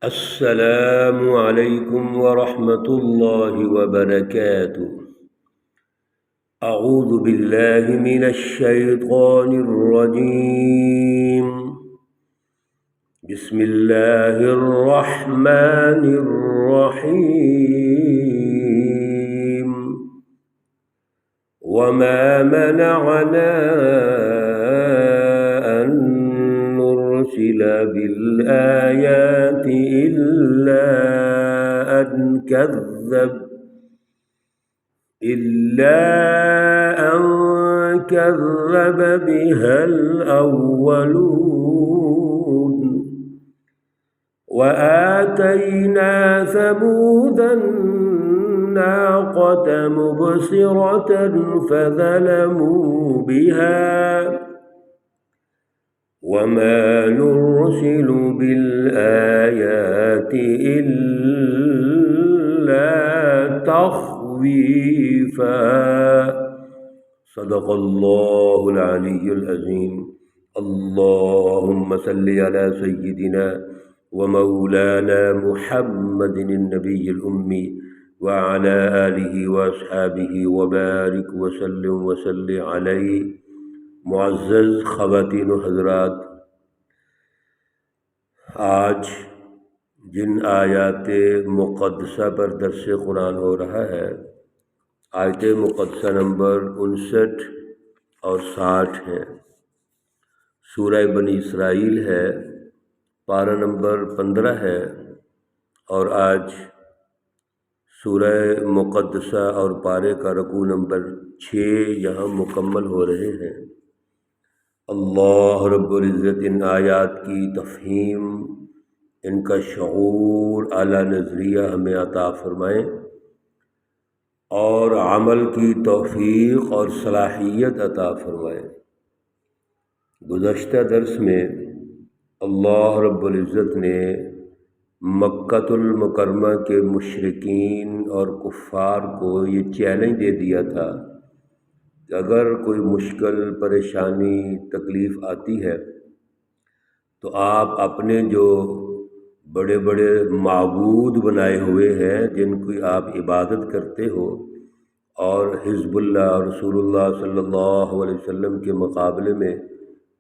السلام علیکم ورحمۃ اللہ وبرکاتہ۔ اعوذ باللہ من الشیطان الرجیم، بسم اللہ الرحمن الرحیم۔ وما منعنا أن نرسل بالآيات إلا أن كذب بها الأولون، وآتينا ثمود الناقة مبصرة فظلموا بها، وما نرسل بالآيات إلا تخويفا۔ صدق اللہ العلی العظیم۔ اللہم صل علی سیدنا ومولانا محمد النبی الأمی وعلى آلہ واصحابہ وبارک وسلم وصلی علیہ۔ معزز خواتین و حضرات، آج جن آیات مقدسہ پر درس قرآن ہو رہا ہے، آیت مقدسہ نمبر 59 اور 60 ہیں۔ سورہ بنی اسرائیل ہے، پارہ نمبر 15 ہے، اور آج سورہ مقدسہ اور پارے کا رکوع نمبر 6 یہاں مکمل ہو رہے ہیں۔ اللہ رب العزت ان آیات کی تفہیم، ان کا شعور، اعلیٰ نظریہ ہمیں عطا فرمائیں، اور عمل کی توفیق اور صلاحیت عطا فرمائیں۔ گزشتہ درس میں اللہ رب العزت نے مکۃ المکرمہ کے مشرکین اور کفار کو یہ چیلنج دے دیا تھا کہ اگر کوئی مشکل، پریشانی، تکلیف آتی ہے تو آپ اپنے جو بڑے بڑے معبود بنائے ہوئے ہیں، جن کی آپ عبادت کرتے ہو، اور حزب اللہ، رسول اللہ صلی اللہ علیہ وسلم کے مقابلے میں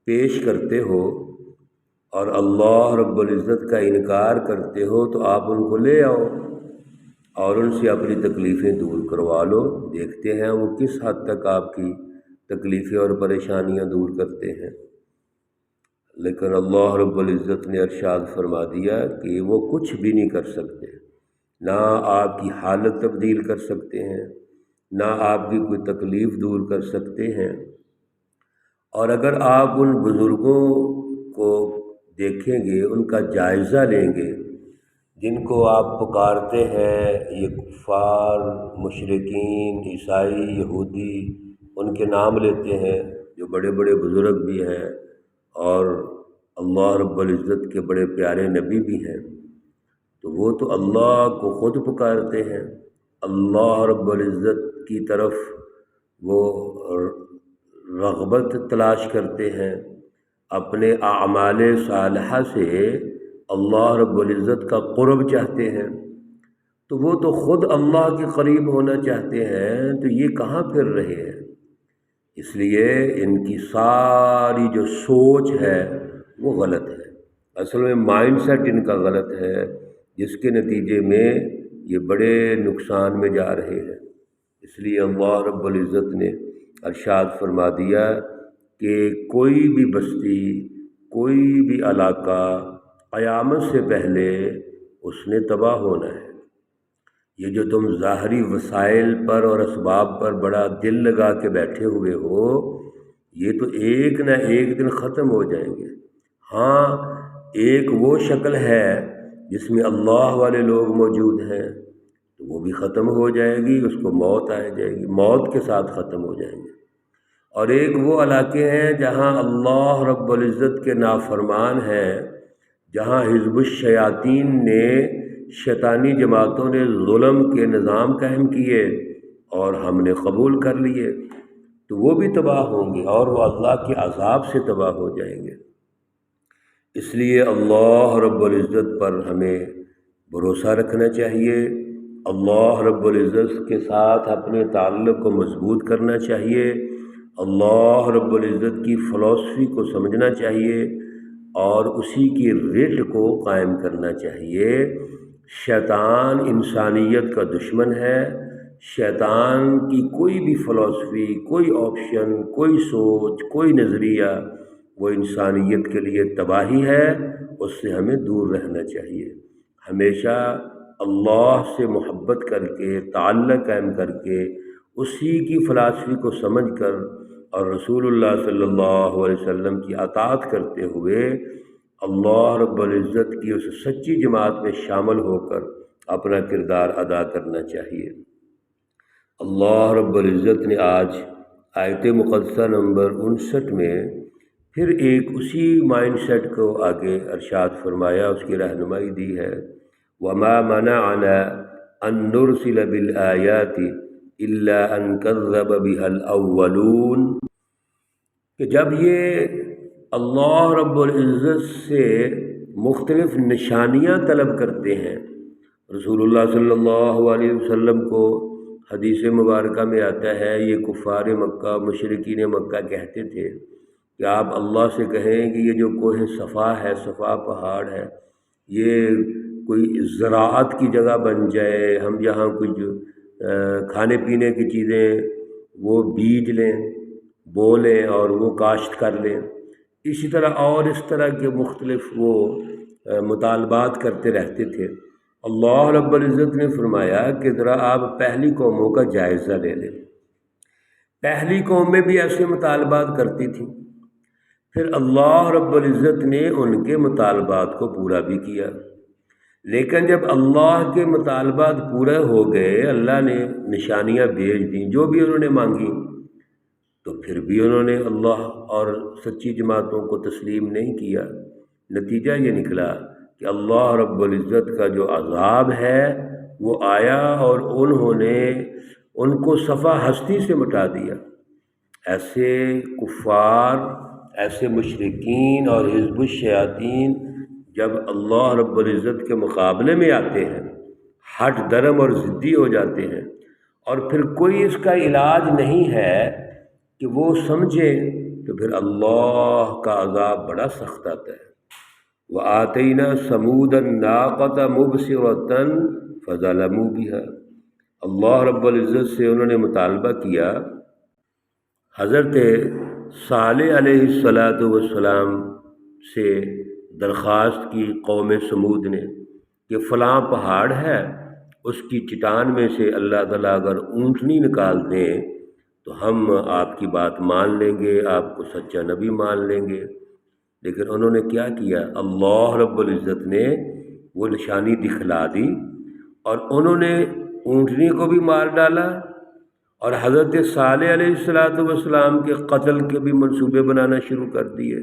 پیش کرتے ہو، اور اللہ رب العزت کا انکار کرتے ہو، تو آپ ان کو لے آؤ اور ان سے اپنی تکلیفیں دور کروا لو۔ دیکھتے ہیں وہ کس حد تک آپ کی تکلیفیں اور پریشانیاں دور کرتے ہیں۔ لیکن اللہ رب العزت نے ارشاد فرما دیا کہ وہ کچھ بھی نہیں کر سکتے، نہ آپ کی حالت تبدیل کر سکتے ہیں، نہ آپ کی کوئی تکلیف دور کر سکتے ہیں۔ اور اگر آپ ان بزرگوں کو دیکھیں گے، ان کا جائزہ لیں گے، جن کو آپ پکارتے ہیں، یہ کفار، مشرکین، عیسائی، یہودی، ان کے نام لیتے ہیں، جو بڑے بڑے بزرگ بھی ہیں اور اللہ رب العزت کے بڑے پیارے نبی بھی ہیں، تو وہ تو اللہ کو خود پکارتے ہیں، اللہ رب العزت کی طرف وہ رغبت تلاش کرتے ہیں، اپنے اعمال صالحہ سے اللہ رب العزت کا قرب چاہتے ہیں، تو وہ تو خود اللہ کے قریب ہونا چاہتے ہیں، تو یہ کہاں پھر رہے ہیں؟ اس لیے ان کی ساری جو سوچ ہے وہ غلط ہے۔ اصل میں مائنڈ سیٹ ان کا غلط ہے، جس کے نتیجے میں یہ بڑے نقصان میں جا رہے ہیں۔ اس لیے اللہ رب العزت نے ارشاد فرما دیا کہ کوئی بھی بستی، کوئی بھی علاقہ قیامت سے پہلے اس نے تباہ ہونا ہے۔ یہ جو تم ظاہری وسائل پر اور اسباب پر بڑا دل لگا کے بیٹھے ہوئے ہو، یہ تو ایک نہ ایک دن ختم ہو جائیں گے۔ ہاں، ایک وہ شکل ہے جس میں اللہ والے لوگ موجود ہیں، تو وہ بھی ختم ہو جائے گی، اس کو موت آ جائے گی، موت کے ساتھ ختم ہو جائیں گے۔ اور ایک وہ علاقے ہیں جہاں اللہ رب العزت کے نافرمان ہیں، جہاں حزب الشیاطین نے، شیطانی جماعتوں نے ظلم کے نظام قائم کیے اور ہم نے قبول کر لیے، تو وہ بھی تباہ ہوں گے اور وہ اللہ کے عذاب سے تباہ ہو جائیں گے۔ اس لیے اللہ رب العزت پر ہمیں بھروسہ رکھنا چاہیے، اللہ رب العزت کے ساتھ اپنے تعلق کو مضبوط کرنا چاہیے، اللہ رب العزت کی فلسفی کو سمجھنا چاہیے اور اسی کی رٹ کو قائم کرنا چاہیے۔ شیطان انسانیت کا دشمن ہے، شیطان کی کوئی بھی فلسفی، کوئی آپشن، کوئی سوچ، کوئی نظریہ وہ انسانیت کے لیے تباہی ہے، اس سے ہمیں دور رہنا چاہیے۔ ہمیشہ اللہ سے محبت کر کے، تعلق قائم کر کے، اسی کی فلسفی کو سمجھ کر اور رسول اللہ صلی اللہ علیہ وسلم کی اطاعت کرتے ہوئے اللہ رب العزت کی اس سچی جماعت میں شامل ہو کر اپنا کردار ادا کرنا چاہیے۔ اللہ رب العزت نے آج آیت مقدسہ نمبر 59 میں پھر ایک اسی مائنڈ سیٹ کو آگے ارشاد فرمایا، اس کی رہنمائی دی ہے۔ وَمَا مَنَعَنَا أَن نُرْسِلَ بِالْآيَاتِ إِلَّا أَن كَذَّبَ بِهَا الْأَوَّلُونَ، کہ جب یہ اللہ رب العزت سے مختلف نشانیاں طلب کرتے ہیں، رسول اللہ صلی اللہ علیہ وسلم کو حدیث مبارکہ میں آتا ہے، یہ کفار مکہ، مشرکین مکہ کہتے تھے کہ آپ اللہ سے کہیں کہ یہ جو کوہ صفا ہے، صفا پہاڑ ہے، یہ کوئی زراعت کی جگہ بن جائے، ہم یہاں کچھ کھانے پینے کی چیزیں وہ بیج لیں، بو لیں اور وہ کاشت کر لیں۔ اسی طرح اور اس طرح کے مختلف وہ مطالبات کرتے رہتے تھے۔ اللہ رب العزت نے فرمایا کہ ذرا آپ پہلی قوموں کا جائزہ لے لیں۔ پہلی قومیں بھی ایسے مطالبات کرتی تھیں، پھر اللہ رب العزت نے ان کے مطالبات کو پورا بھی کیا، لیکن جب اللہ کے مطالبات پورے ہو گئے، اللہ نے نشانیاں بھیج دیں جو بھی انہوں نے مانگی، تو پھر بھی انہوں نے اللہ اور سچی جماعتوں کو تسلیم نہیں کیا۔ نتیجہ یہ نکلا کہ اللہ رب العزت کا جو عذاب ہے وہ آیا اور انہوں نے ان کو صفا ہستی سے مٹا دیا۔ ایسے کفار، ایسے مشرکین اور حزب الشیاطین جب اللہ رب العزت کے مقابلے میں آتے ہیں، ہٹ درم اور ضدی ہو جاتے ہیں، اور پھر کوئی اس کا علاج نہیں ہے کہ وہ سمجھے، تو پھر اللہ کا عذاب بڑا سخت آتا ہے۔ وَآتَيْنَا ثَمُودَ النَّاقَةَ مُبْصِرَةً فَظَلَمُوا بِهَا، اللہ رب العزت سے انہوں نے مطالبہ کیا، حضرت صالح علیہ السلام سے درخواست کی قوم سمود نے کہ فلاں پہاڑ ہے، اس کی چٹان میں سے اللہ تعالیٰ اگر اونٹنی نکال دیں تو ہم آپ کی بات مان لیں گے، آپ کو سچا نبی مان لیں گے۔ لیکن انہوں نے کیا کیا؟ اللہ رب العزت نے وہ نشانی دکھلا دی اور انہوں نے اونٹنی کو بھی مار ڈالا اور حضرت صالح علیہ السلام کے قتل کے بھی منصوبے بنانا شروع کر دیے۔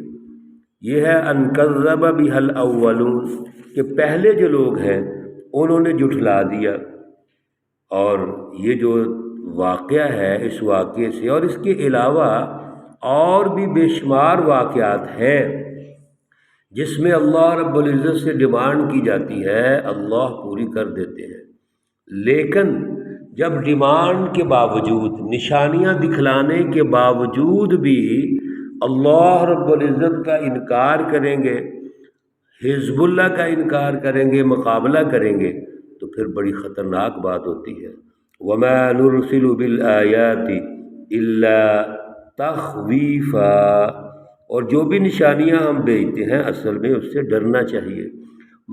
یہ ہے ان کذب بها الاولون، کہ پہلے جو لوگ ہیں انہوں نے جھٹلا دیا۔ اور یہ جو واقعہ ہے، اس واقعے سے اور اس کے علاوہ اور بھی بے شمار واقعات ہیں جس میں اللہ رب العزت سے ڈیمانڈ کی جاتی ہے، اللہ پوری کر دیتے ہیں، لیکن جب ڈیمانڈ کے باوجود، نشانیاں دکھلانے کے باوجود بھی اللہ رب العزت کا انکار کریں گے، حزب اللہ کا انکار کریں گے، مقابلہ کریں گے، تو پھر بڑی خطرناک بات ہوتی ہے۔ وَمَا نُرْسِلُ بِالْآيَاتِ إِلَّا تَخْوِيفًا، اور جو بھی نشانیاں ہم بھیجتے ہیں اصل میں اس سے ڈرنا چاہیے۔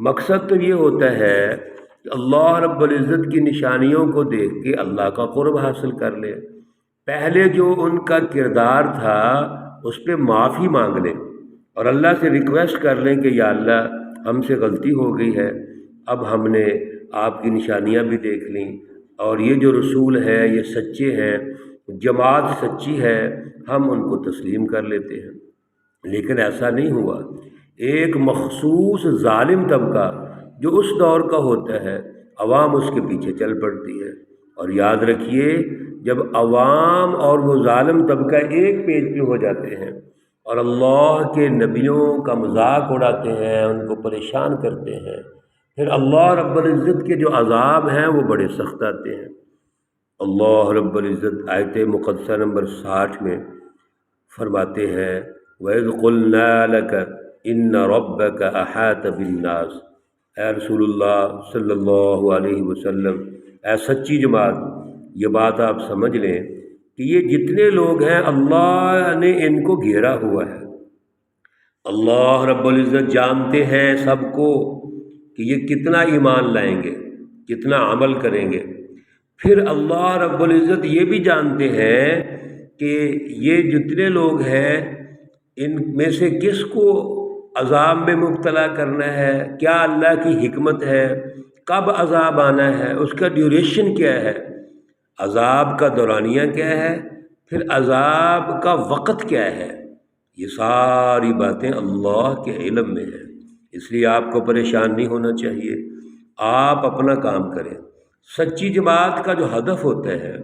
مقصد تو یہ ہوتا ہے کہ اللہ رب العزت کی نشانیوں کو دیکھ کے اللہ کا قرب حاصل کر لے، پہلے جو ان کا کردار تھا اس پہ معافی مانگ لیں اور اللہ سے ریکویسٹ کر لیں کہ یا اللہ ہم سے غلطی ہو گئی ہے، اب ہم نے آپ کی نشانیاں بھی دیکھ لیں اور یہ جو رسول ہے یہ سچے ہیں، جماعت سچی ہے، ہم ان کو تسلیم کر لیتے ہیں۔ لیکن ایسا نہیں ہوا۔ ایک مخصوص ظالم طبقہ جو اس دور کا ہوتا ہے، عوام اس کے پیچھے چل پڑتی ہے، اور یاد رکھیے جب عوام اور وہ ظالم طبقہ ایک پیج پہ ہو جاتے ہیں اور اللہ کے نبیوں کا مذاق اڑاتے ہیں، ان کو پریشان کرتے ہیں، پھر اللہ رب العزت کے جو عذاب ہیں وہ بڑے سخت آتے ہیں۔ اللہ رب العزت آیت مقدسہ نمبر 60 میں فرماتے ہیں وَإِذْ قُلْنَا لَكَ إِنَّ رَبَّكَ أَحَاطَ بِالنَّاسِ، اے رسول اللہ صلی اللہ علیہ وسلم، اے سچی جماعت، یہ بات آپ سمجھ لیں کہ یہ جتنے لوگ ہیں اللہ نے ان کو گھیرا ہوا ہے۔ اللہ رب العزت جانتے ہیں سب کو کہ یہ کتنا ایمان لائیں گے، کتنا عمل کریں گے۔ پھر اللہ رب العزت یہ بھی جانتے ہیں کہ یہ جتنے لوگ ہیں ان میں سے کس کو عذاب میں مبتلا کرنا ہے، کیا اللہ کی حکمت ہے، کب عذاب آنا ہے، اس کا ڈیوریشن کیا ہے، عذاب کا دورانیہ کیا ہے، پھر عذاب کا وقت کیا ہے، یہ ساری باتیں اللہ کے علم میں ہیں۔ اس لیے آپ کو پریشان نہیں ہونا چاہیے، آپ اپنا کام کریں۔ سچی جماعت کا جو ہدف ہوتا ہے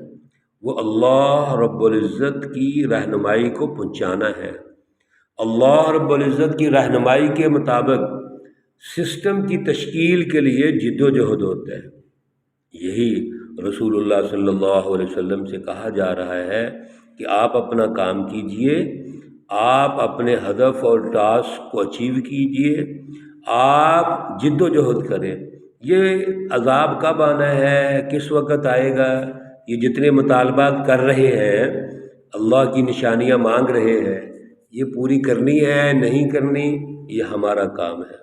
وہ اللہ رب العزت کی رہنمائی کو پہنچانا ہے، اللہ رب العزت کی رہنمائی کے مطابق سسٹم کی تشکیل کے لیے جد و جہد ہوتا ہے۔ یہی رسول اللہ صلی اللہ علیہ وسلم سے کہا جا رہا ہے کہ آپ اپنا کام کیجئے، آپ اپنے ہدف اور ٹاسک کو اچیو کیجئے، آپ جد و جہد کریں۔ یہ عذاب کب آنا ہے، کس وقت آئے گا، یہ جتنے مطالبات کر رہے ہیں، اللہ کی نشانیاں مانگ رہے ہیں، یہ پوری کرنی ہے نہیں کرنی، یہ ہمارا کام ہے۔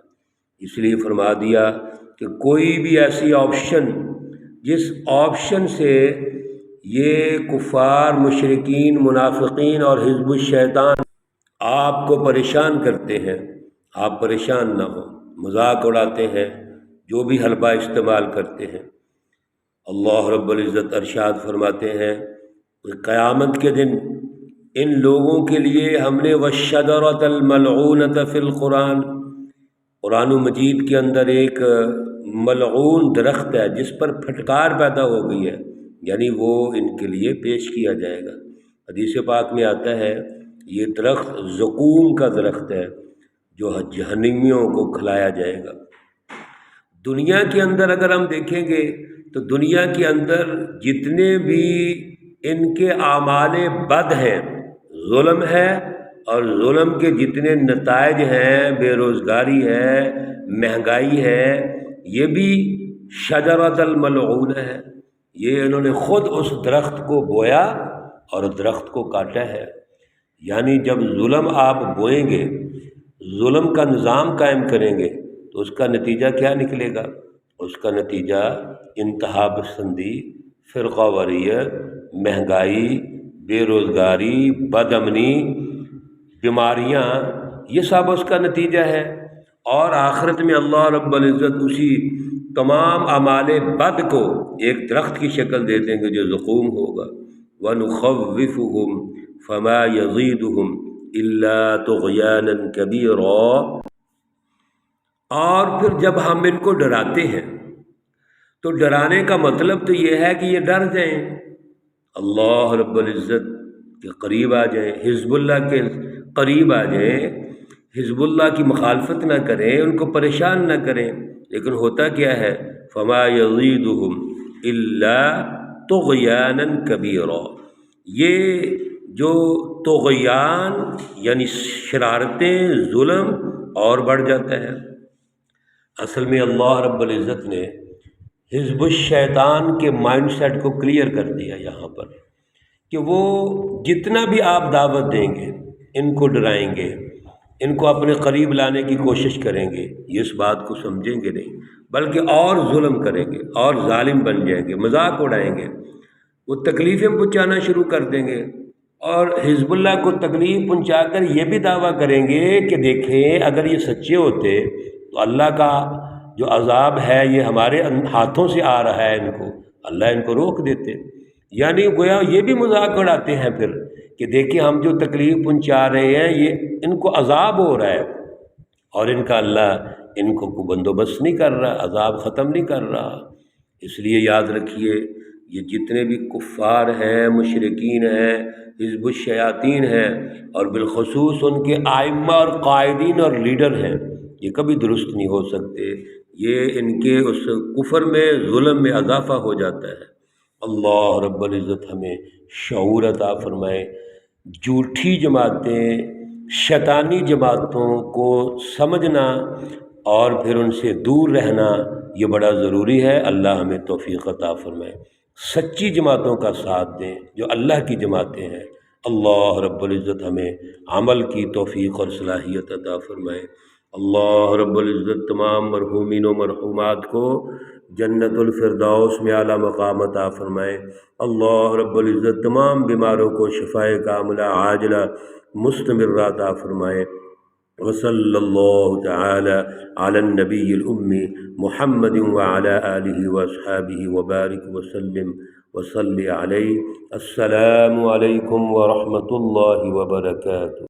اس لیے فرما دیا کہ کوئی بھی ایسی آپشن جس آپشن سے یہ کفار، مشرکین، منافقین اور حزب الشیطان آپ کو پریشان کرتے ہیں، آپ پریشان نہ ہوں، مذاق اڑاتے ہیں، جو بھی حلبہ استعمال کرتے ہیں۔ اللہ رب العزت ارشاد فرماتے ہیں کہ قیامت کے دن ان لوگوں کے لیے ہم نے وَالشَّجَرَةَ الْمَلْعُونَةَ فِي الْقُرْآنِ، قرآن مجید کے اندر ایک ملعون درخت ہے جس پر پھٹکار پیدا ہو گئی ہے، یعنی وہ ان کے لیے پیش کیا جائے گا۔ حدیث پاک میں آتا ہے یہ درخت زقوم کا درخت ہے جو جہنمیوں کو کھلایا جائے گا۔ دنیا کے اندر اگر ہم دیکھیں گے تو دنیا کے اندر جتنے بھی ان کے اعمال بد ہیں، ظلم ہے، اور ظلم کے جتنے نتائج ہیں، بے روزگاری ہے، مہنگائی ہے، یہ بھی شجرۃ الملعون ہے۔ یہ انہوں نے خود اس درخت کو بویا اور درخت کو کاٹا ہے۔ یعنی جب ظلم آپ بوئیں گے، ظلم کا نظام قائم کریں گے تو اس کا نتیجہ کیا نکلے گا؟ اس کا نتیجہ انتہا پسندی، فرقہ واریت، مہنگائی، بے روزگاری، بد امنی، بیماریاں، یہ سب اس کا نتیجہ ہے۔ اور آخرت میں اللہ رب العزت اسی تمام اعمال بد کو ایک درخت کی شکل دے دیں گے جو زقوم ہوگا۔ وَنُخَوِّفُهُمْ فَمَا يَزِيدُهُمْ إِلَّا طُغْيَانًا كَبِيرًا۔ اور پھر جب ہم ان کو ڈراتے ہیں تو ڈرانے کا مطلب تو یہ ہے کہ یہ ڈر جائیں، اللہ رب العزت کے قریب آ جائیں، حزب اللہ کے قریب آ جائیں، حزب اللہ کی مخالفت نہ کریں، ان کو پریشان نہ کریں۔ لیکن ہوتا کیا ہے؟ فما یزیدہم الا طغیانا کبیرا، یہ جو طغیان یعنی شرارتیں، ظلم اور بڑھ جاتا ہے۔ اصل میں اللہ رب العزت نے حزب الشیطان کے مائنڈ سیٹ کو کلیئر کر دیا یہاں پر کہ وہ جتنا بھی آپ دعوت دیں گے، ان کو ڈرائیں گے، ان کو اپنے قریب لانے کی کوشش کریں گے، یہ اس بات کو سمجھیں گے نہیں، بلکہ اور ظلم کریں گے اور ظالم بن جائیں گے، مذاق اڑائیں گے، وہ تکلیفیں پہنچانا شروع کر دیں گے، اور حزب اللہ کو تکلیف پہنچا کر یہ بھی دعویٰ کریں گے کہ دیکھیں اگر یہ سچے ہوتے تو اللہ کا جو عذاب ہے یہ ہمارے ہاتھوں سے آ رہا ہے، ان کو اللہ ان کو روک دیتے۔ یعنی گویا یہ بھی مذاق اڑاتے ہیں پھر کہ دیکھیں ہم جو تکلیف پہنچا رہے ہیں یہ ان کو عذاب ہو رہا ہے، اور ان کا اللہ ان کو بندوبست نہیں کر رہا، عذاب ختم نہیں کر رہا۔ اس لیے یاد رکھیے یہ جتنے بھی کفار ہیں، مشرکین ہیں، حزب الشیاطین ہیں، اور بالخصوص ان کے ائمہ اور قائدین اور لیڈر ہیں، یہ کبھی درست نہیں ہو سکتے۔ یہ ان کے اس کفر میں، ظلم میں اضافہ ہو جاتا ہے۔ اللہ رب العزت ہمیں شعور عطا فرمائے۔ جھوٹی جماعتیں، شیطانی جماعتوں کو سمجھنا اور پھر ان سے دور رہنا یہ بڑا ضروری ہے۔ اللہ ہمیں توفیق عطا فرمائے۔ سچی جماعتوں کا ساتھ دیں جو اللہ کی جماعتیں ہیں۔ اللہ رب العزت ہمیں عمل کی توفیق اور صلاحیت عطا فرمائے۔ اللہ رب العزت تمام مرحومین و مرحومات کو جنت الفردوس میں اعلیٰ مقام عطا فرمائے۔ اللہ رب العزت تمام بیماروں کو شفائے کاملہ عاجلہ مستمرہ عطا فرمائے۔ وصلی اللہ تعالی علی النبی الامی محمد وعلی آلہ واصحابہ وبارک وسلم وصلی علیہ۔ السلام علیکم ورحمۃ اللہ وبرکاتہ۔